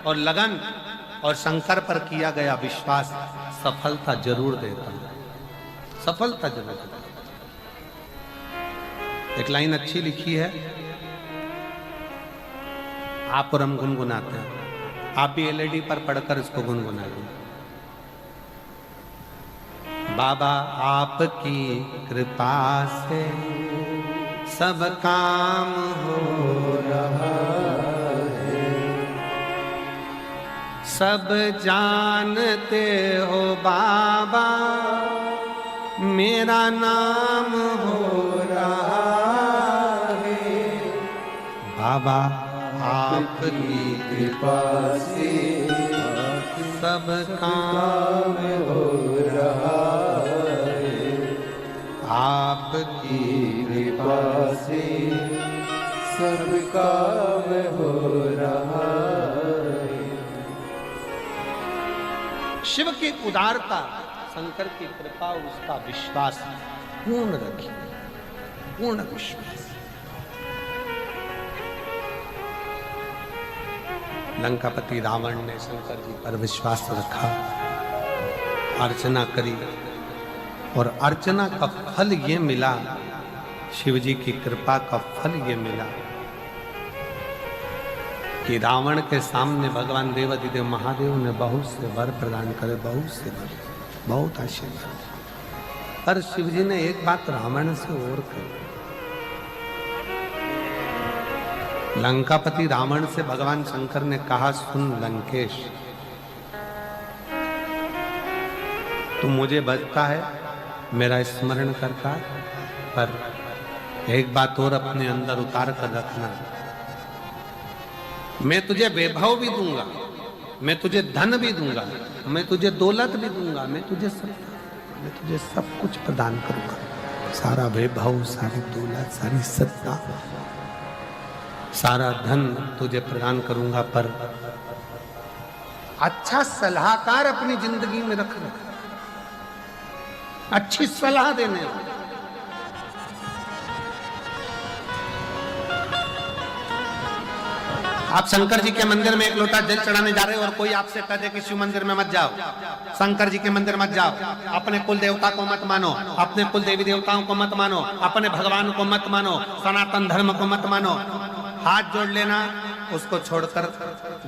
और लगन और शंकर पर किया गया विश्वास सफलता जरूर देता है, सफलता जरूर देता है। एक लाइन अच्छी लिखी है, आप और हम गुनगुनाते हैं, आप भी एलईडी पर पढ़कर इसको गुनगुनाइए। बाबा आपकी कृपा से सब काम हो रहा है, सब जानते हो बाबा मेरा नाम हो रहा है। बाबा आपकी कृपा से सब काम हो रहा है, आपकी कृपा से सब काम हो रहा है। शिव की उदारता, शंकर की कृपा, उसका विश्वास पूर्ण रखिए, पूर्ण विश्वास। लंकापति रावण ने शंकर जी पर विश्वास रखा, अर्चना करी और अर्चना का फल ये मिला, शिव जी की कृपा का फल ये मिला कि रावण के सामने भगवान देवाधिदेव महादेव ने बहुत से वर प्रदान करे, बहुत से वर, बहुत आशीर्वाद। पर शिव जी ने एक बात रावण से और कही। लंकापति रावण से भगवान शंकर ने कहा, सुन लंकेश, तू मुझे बचता है, मेरा स्मरण करता है, पर एक बात और अपने अंदर उतार कर रखना, मैं तुझे वैभव भी दूंगा, मैं तुझे धन भी दूंगा, मैं तुझे दौलत भी दूंगा, मैं तुझे सब कुछ प्रदान करूंगा, सारा वैभव, सारी दौलत, सारी सत्ता, सारा धन तुझे प्रदान करूंगा, पर अच्छा सलाहकार अपनी जिंदगी में रखना, अच्छी सलाह देने। आप शंकर जी के मंदिर में एक लोटा जल चढ़ाने जा रहे हो और कोई आपसे कह दे कि शिव मंदिर में मत जाओ, शंकर जी के मंदिर मत जाओ, अपने कुल देवता को मत मानो, अपने कुल देवी देवताओं को मत मानो, अपने भगवान को मत मानो, सनातन धर्म को मत मानो, हाथ जोड़ लेना, उसको छोड़कर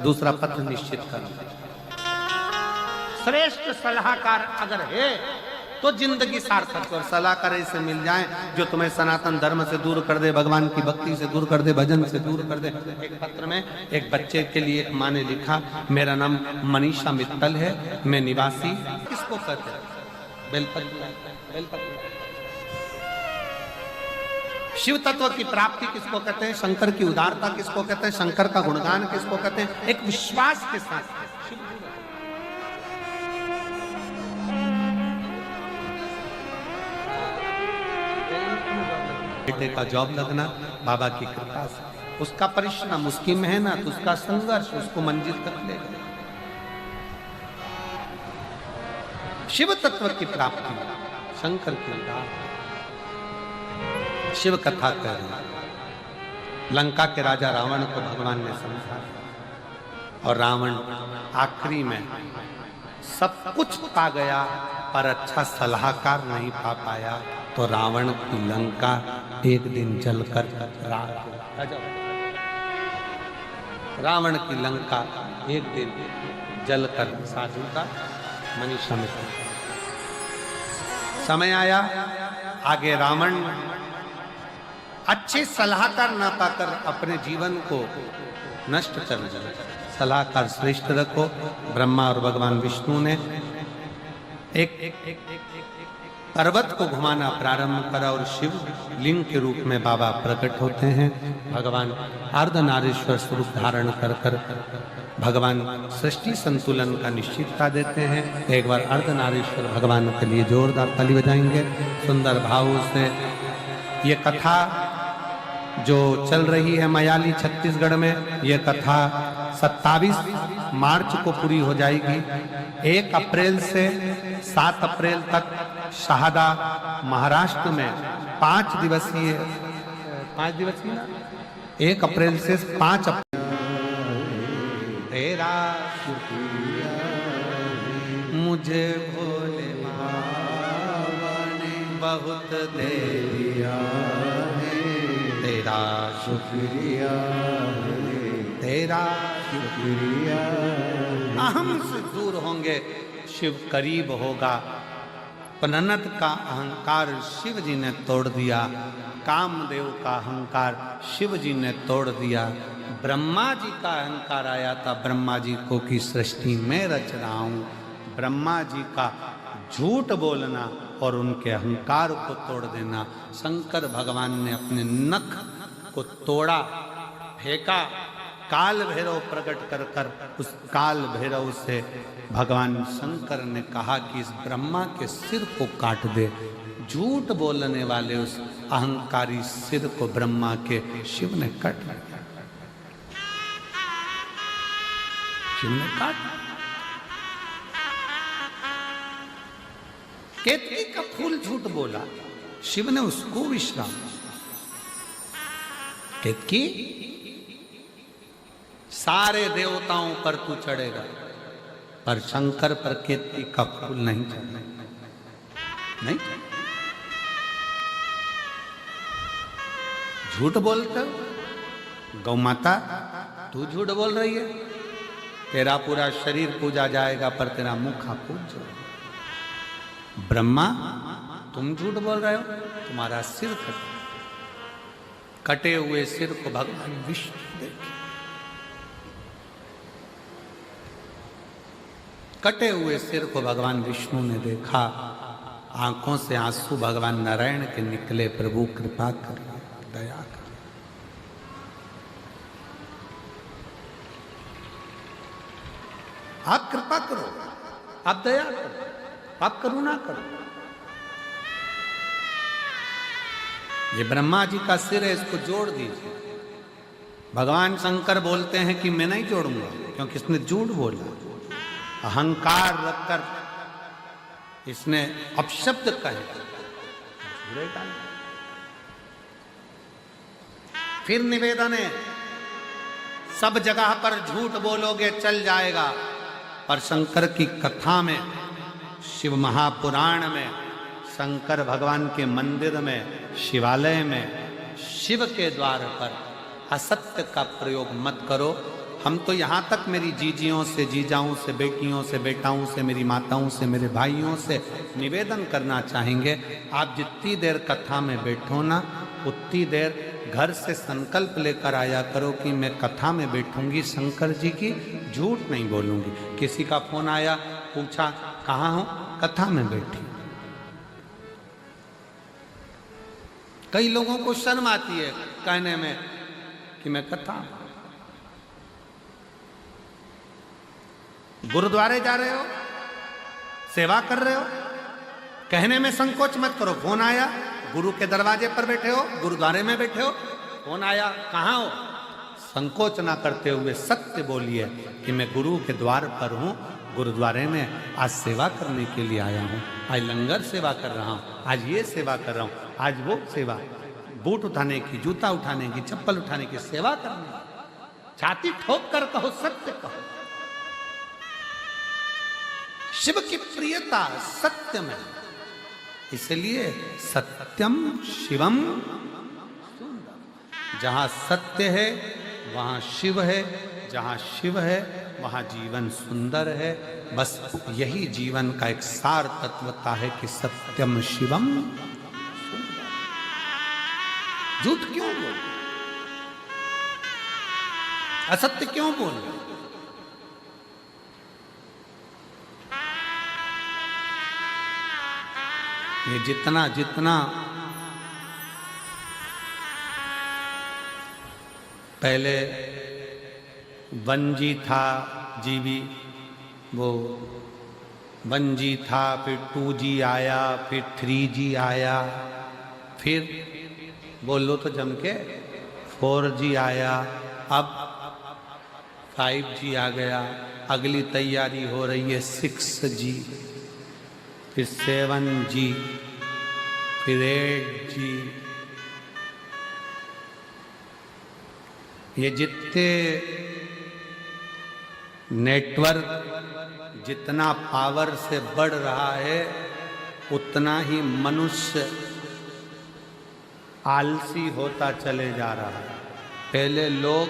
दूसरा पत्र निश्चित कर। श्रेष्ठ सलाहकार अगर है तो जिंदगी सार्थक, और सलाहकार ऐसे मिल जाए जो तुम्हें सनातन धर्म से दूर कर दे, भगवान की भक्ति से दूर कर दे, भजन से दूर कर दे। एक पत्र में एक बच्चे के लिए एक माँ ने लिखा, मेरा नाम मनीषा मित्तल है, मैं निवासी, किसको कहते हैं? बेलपत्र। शिव तत्व की प्राप्ति किसको कहते हैं? शंकर की उदारता किसको कहते हैं? शंकर का गुणगान किसको कहते हैं? एक विश्वास के साथ बेटे का जॉब लगना बाबा की कृपा से, उसका परिश्रम, उसकी मेहनत, उसका संघर्ष उसको मंजिल तक ले गया। शिव तत्व की प्राप्ति, शंकर की उदारता। शिव कथा कर रहे, लंका के राजा रावण को भगवान ने समझा और रावण आखिरी में सब कुछ पा गया पर अच्छा सलाहकार नहीं पा पाया, तो रावण की लंका एक दिन जलकर राख हो गई। रावण की लंका एक दिन जलकर, साधु का मनीषा में समय आया, आगे रावण अच्छे सलाहकार ना पाकर अपने जीवन को नष्ट कर दिया। सलाहकार श्रेष्ठ रखो। ब्रह्मा और भगवान विष्णु ने एक पर्वत को घुमाना प्रारंभ करा और शिव लिंग के रूप में बाबा प्रकट होते हैं। भगवान अर्धनारीश्वर स्वरूप धारण कर भगवान सृष्टि संतुलन का निश्चितता देते हैं। एक बार अर्धनारीश्वर भगवान के लिए जोरदार ताली बजाएंगे। सुंदर भाव से ये कथा जो चल रही है मयाली छत्तीसगढ़ में, ये कथा 27 मार्च को पूरी हो जाएगी। 1 अप्रैल से 7 अप्रैल तक शाहदा महाराष्ट्र में 5 दिवसीय 1 अप्रैल से 5 अप्रैल तेरा शुक्रिया मुझे भोले बाबा ने बहुत दे दिया है, तेरा शुक्रिया तेरा शुक्रिया। अहम से दूर होंगे, शिव करीब होगा। प्रणत का अहंकार शिव जी ने तोड़ दिया, कामदेव का अहंकार शिव जी ने तोड़ दिया। ब्रह्मा जी का अहंकार आया था ब्रह्मा जी को कि सृष्टि में रच रहा हूँ। ब्रह्मा जी का झूठ बोलना और उनके अहंकार को तोड़ देना, शंकर भगवान ने अपने नख को तोड़ा, फेंका। काल भैरव प्रकट कर कर उस काल भैरव से भगवान शंकर ने कहा कि इस ब्रह्मा के सिर को काट दे। झूठ बोलने वाले उस अहंकारी सिर को ब्रह्मा के शिव ने काट दिया, शिव ने काट। केतकी का फूल झूठ बोला, शिव ने उसको विश्राम। केतकी सारे देवताओं पर तू चढ़ेगा, पर शंकर पर केतकी का फूल नहीं चढ़ेगा, नहीं चढ़ेगा। झूठ बोलते हो गौ माता, तू झूठ बोल रही है। तेरा पूरा शरीर पूजा जाएगा पर तेरा मुख पूज जाएगा। ब्रह्मा तुम झूठ बोल रहे हो, तुम्हारा सिर कटे हुए सिर को भगवान विष्णु देखे। कटे हुए सिर को भगवान विष्णु ने देखा, आंखों से आंसू भगवान नारायण के निकले। प्रभु कृपा कर, दया कर। आप कृपा करो, आप दया करो, आप करुणा करो। ये ब्रह्मा जी का सिर है, इसको जोड़ दीजिए। भगवान शंकर बोलते हैं कि मैं नहीं जोड़ूंगा, क्योंकि इसने झूठ बोला, अहंकार रखकर इसने अपशब्द कहे। फिर निवेदन है, सब जगह पर झूठ बोलोगे चल जाएगा, पर शंकर की कथा में, शिव महापुराण में, शंकर भगवान के मंदिर में, शिवालय में, शिव के द्वार पर असत्य का प्रयोग मत करो। हम तो यहाँ तक मेरी जीजियों से, जीजाओं से, बेटियों से, बेटाओं से, मेरी माताओं से, मेरे भाइयों से निवेदन करना चाहेंगे, आप जितनी देर कथा में बैठो ना, उतनी देर घर से संकल्प लेकर आया करो कि मैं कथा में बैठूंगी, शंकर जी की झूठ नहीं बोलूंगी। किसी का फोन आया, पूछा कहाँ हो, कथा में बैठी। कई लोगों को शर्म आती है कहने में कि मैं कथा। गुरुद्वारे जा रहे हो, सेवा कर रहे हो, कहने में संकोच मत करो। फोन आया, गुरु के दरवाजे पर बैठे हो, गुरुद्वारे में बैठे हो, फोन आया, कहाँ हो, संकोच ना करते हुए सत्य बोलिए कि मैं गुरु के द्वार पर हूँ, गुरुद्वारे में आज सेवा करने के लिए आया हूँ, आज लंगर सेवा कर रहा हूँ, आज ये सेवा कर रहा हूँ, आज वो सेवा, बूट उठाने की, जूता उठाने की, चप्पल उठाने की सेवा करने की। छाती ठोक कर कहो, सत्य कहो। शिव की प्रियता सत्य में, इसलिए सत्यम शिवम। जहां सत्य है वहां शिव है, जहां शिव है वहां जीवन सुंदर है। बस यही जीवन का एक सार तत्वता है कि सत्यम शिवम। झूठ क्यों बोल, असत्य क्यों बोल? ये जितना जितना पहले 1G था, जीबी, वो 1G था, फिर 2G आया, फिर 3G आया, फिर बोलो तो जम के 4G आया, अब 5G आ गया, अगली तैयारी हो रही है 6G, फिर 7G, फिर 8G। ये जितने नेटवर्क जितना पावर से बढ़ रहा है उतना ही मनुष्य आलसी होता चले जा रहा है। पहले लोग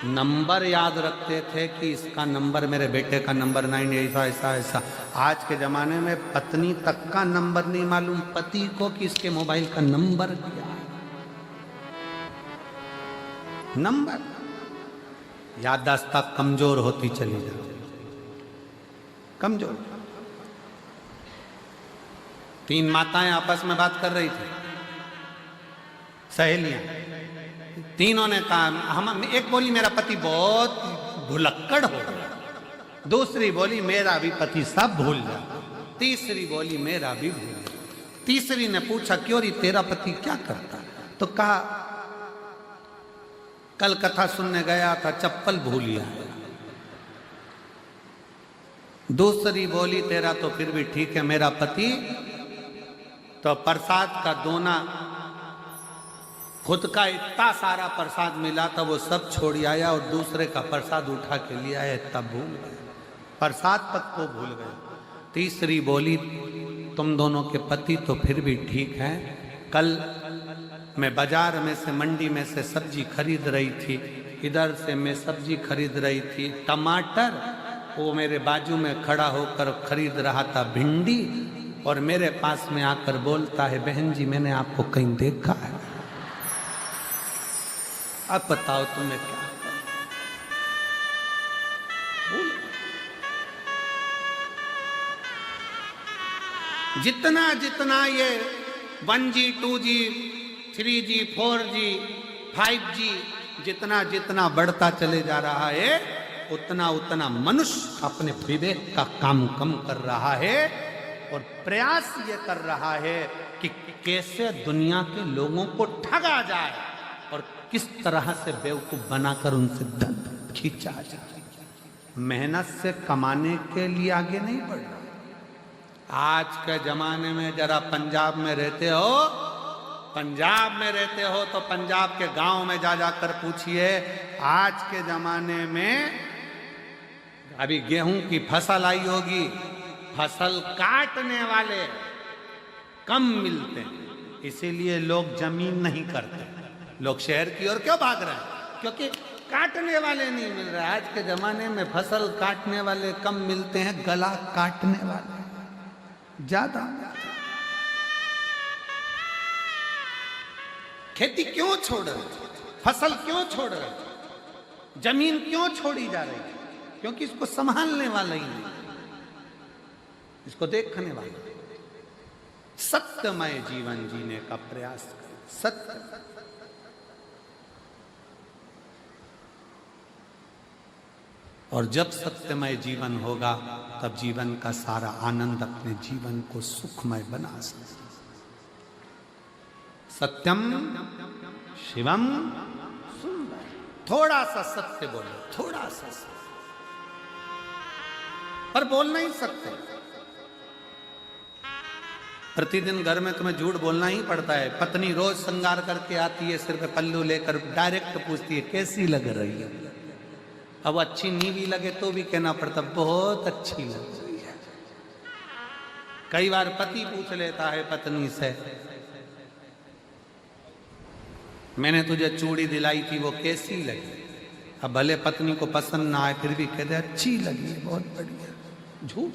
नंबर याद रखते थे कि इसका नंबर, मेरे बेटे का नंबर 9, ऐसा ऐसा ऐसा। आज के ज़माने में पत्नी तक का नंबर नहीं मालूम पति को कि इसके मोबाइल का नंबर क्या है। नंबर याददाश्त कमजोर होती चली जा रही, कमजोर। 3 माताएं आपस में बात कर रही थी, सहेलियां। तीनों ने कहा, हम एक बोली मेरा पति बहुत भुलक्कड़ हो गया, दूसरी बोली मेरा भी पति सब भूल जाता, तीसरी बोली मेरा भी भूल गया। तीसरी ने पूछा क्यों री तेरा पति क्या करता? तो कहा कल कथा सुनने गया था, चप्पल भूल गया। दूसरी बोली तेरा तो फिर भी ठीक है, मेरा पति तो प्रसाद का दोना, खुद का इतना सारा प्रसाद मिला था वो सब छोड़ आया और दूसरे का प्रसाद उठा के लिया है, तब भूल गए, प्रसाद तक को भूल गए। तीसरी बोली तुम दोनों के पति तो फिर भी ठीक हैं, कल मैं बाजार में से, मंडी में से सब्जी खरीद रही थी, इधर से मैं सब्जी खरीद रही थी, टमाटर, वो मेरे बाजू में खड़ा होकर खरीद रहा था भिंडी, और मेरे पास में आकर बोलता है बहन जी मैंने आपको कहीं देखा है। अब बताओ तुम्हें क्या बोल। जितना जितना ये 1G 2G 3G 4G 5G जितना जितना बढ़ता चले जा रहा है उतना उतना मनुष्य अपने विवेक का काम कम कर रहा है और प्रयास ये कर रहा है कि कैसे दुनिया के लोगों को ठगा जाए और किस तरह से बेवकूफ बनाकर उनसे धन खींचा जाए। मेहनत से कमाने के लिए आगे नहीं बढ़ रहा। आज के जमाने में जरा पंजाब में रहते हो, पंजाब में रहते हो तो पंजाब के गांव में जा जाकर पूछिए, आज के जमाने में अभी गेहूं की फसल आई होगी, फसल काटने वाले कम मिलते हैं, इसीलिए लोग जमीन नहीं करते, लोग शहर की ओर क्यों भाग रहे हैं? क्योंकि काटने वाले नहीं मिल रहे। आज के जमाने में फसल काटने वाले कम मिलते हैं, गला काटने वाले ज्यादा। खेती क्यों छोड़ रहे, फसल क्यों छोड़ रहे, जमीन क्यों छोड़ी जा रही? क्योंकि इसको संभालने वाला ही नहीं, इसको देखने वाला। सत्यमय जीवन जीने का प्रयास करें, सत्य। और जब सत्यमय जीवन होगा तब जीवन का सारा आनंद अपने जीवन को सुखमय बना सकते। सत्यम शिवम सुंदर। थोड़ा सा सत्य बोलो, थोड़ा सा सत्य, पर बोल नहीं सकते। प्रतिदिन घर में तुम्हें झूठ बोलना ही पड़ता है। पत्नी रोज श्रृंगार करके आती है, सिर पे पल्लू लेकर, डायरेक्ट पूछती है कैसी लग रही है। अब अच्छी नहीं भी लगे तो भी कहना पड़ता बहुत अच्छी लग रही है। कई बार पति पूछ लेता है पत्नी से, मैंने तुझे चूड़ी दिलाई थी वो कैसी लगी? अब भले पत्नी को पसंद ना आए फिर भी कहते अच्छी लगी, बहुत बढ़िया। झूठ।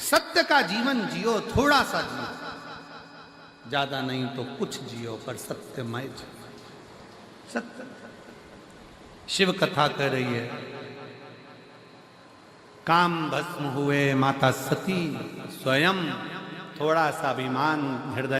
सत्य का जीवन जियो, थोड़ा सा जियो, ज्यादा नहीं तो कुछ जियो, पर सत्यमय जियो। सत्य। शिव कथा कह रही है, काम भस्म हुए माता सती स्वयं, थोड़ा सा अभिमान हृदय